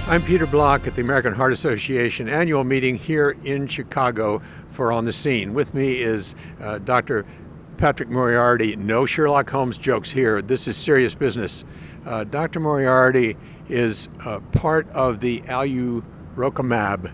I'm Peter Block at the American Heart Association annual meeting here in Chicago for On the Scene. With me is Dr. Patrick Moriarty. No Sherlock Holmes jokes here. This is serious business. Dr. Moriarty is part of the alurocumab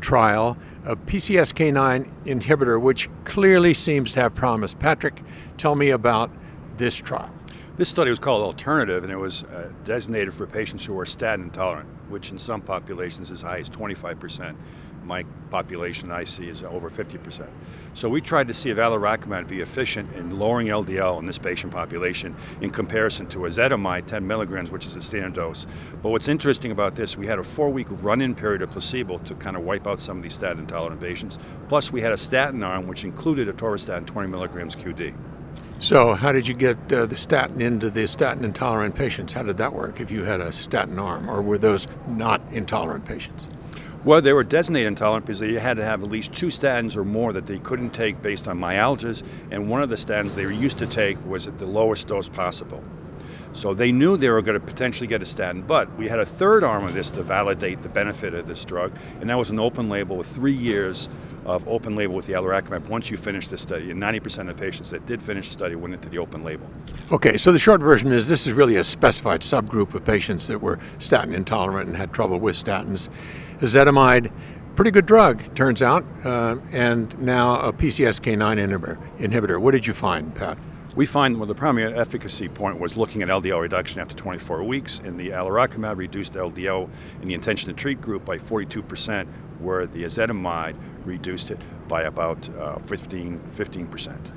trial, a PCSK9 inhibitor, which clearly seems to have promise. Patrick, tell me about this trial. This study was called Alternative, and it was designated for patients who are statin intolerant, which in some populations is as high as 25%. My population I see is over 50%. So we tried to see if alurocumab would be efficient in lowering LDL in this patient population in comparison to ezetimibe 10 milligrams, which is the standard dose. But what's interesting about this, we had a 4-week run-in period of placebo to kind of wipe out some of these statin intolerant patients. Plus we had a statin arm, which included atorvastatin 20 milligrams QD. So how did you get the statin into the statin intolerant patients? How did that work if you had a statin arm, or were those not intolerant patients? Well, they were designated intolerant because they had to have at least 2 statins or more that they couldn't take based on myalgias, and one of the statins they used to take was at the lowest dose possible. So they knew they were going to potentially get a statin, but we had a third arm of this to validate the benefit of this drug, and that was an open label with 3 years of open label with the alurocumab once you finish the study, and 90% of patients that did finish the study went into the open label. Okay, so the short version is this is really a specified subgroup of patients that were statin intolerant and had trouble with statins. Ezetimibe, pretty good drug, turns out, and now a PCSK9 inhibitor. What did you find, Pat? We find the primary efficacy point was looking at LDL reduction after 24 weeks, and the alurocumab reduced LDL in the intention to treat group by 42%, where the ezetimibe reduced it by about 15%.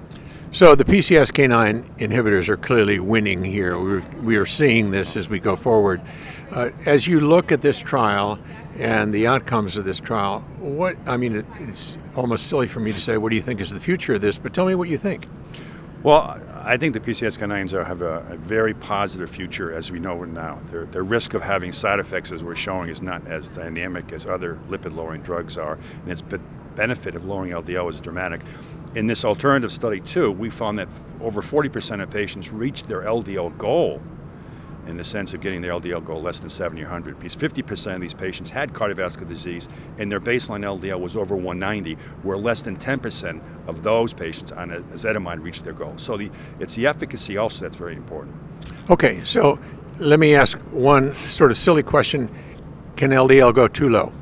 So the PCSK9 inhibitors are clearly winning here. We are seeing this as we go forward. As you look at this trial and the outcomes of this trial, it's almost silly for me to say, what do you think is the future of this? But tell me what you think. Well, I think the PCSK9s have a very positive future as we know now. Their risk of having side effects, as we're showing, is not as dynamic as other lipid-lowering drugs are, and its benefit of lowering LDL is dramatic. In this alternative study, too, we found that over 40% of patients reached their LDL goal, in the sense of getting their LDL goal less than 70 or 100, because 50% of these patients had cardiovascular disease and their baseline LDL was over 190, where less than 10% of those patients on ezetimibe reached their goal. So it's the efficacy also that's very important. Okay, so let me ask one sort of silly question. Can LDL go too low?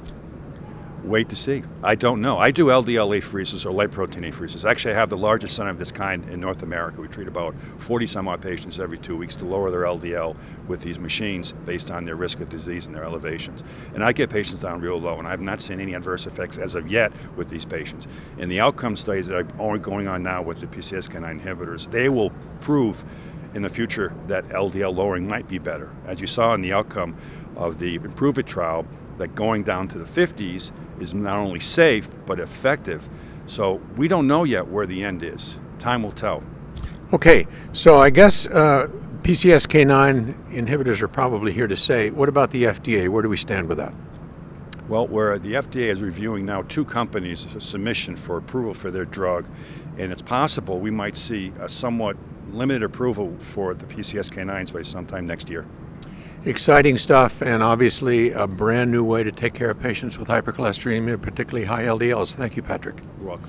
Wait to see. I don't know. I do LDL apheresis or lipoprotein apheresis. Actually, I have the largest center of this kind in North America. We treat about 40 some odd patients every 2 weeks to lower their LDL with these machines based on their risk of disease and their elevations. And I get patients down real low, and I've not seen any adverse effects as of yet with these patients. In the outcome studies that are going on now with the PCSK9 inhibitors, they will prove in the future that LDL lowering might be better. As you saw in the outcome of the Improve It trial, that going down to the 50s is not only safe but effective. So we don't know yet where the end is. Time will tell. Okay, so I guess PCSK9 inhibitors are probably here to stay. What about the FDA? Where do we stand with that? Well, where the FDA is reviewing now 2 companies' submission for approval for their drug, and it's possible we might see a somewhat limited approval for the PCSK9s by sometime next year. Exciting stuff, and obviously a brand new way to take care of patients with hypercholesteremia, particularly high LDLs. Thank you, Patrick. You're welcome.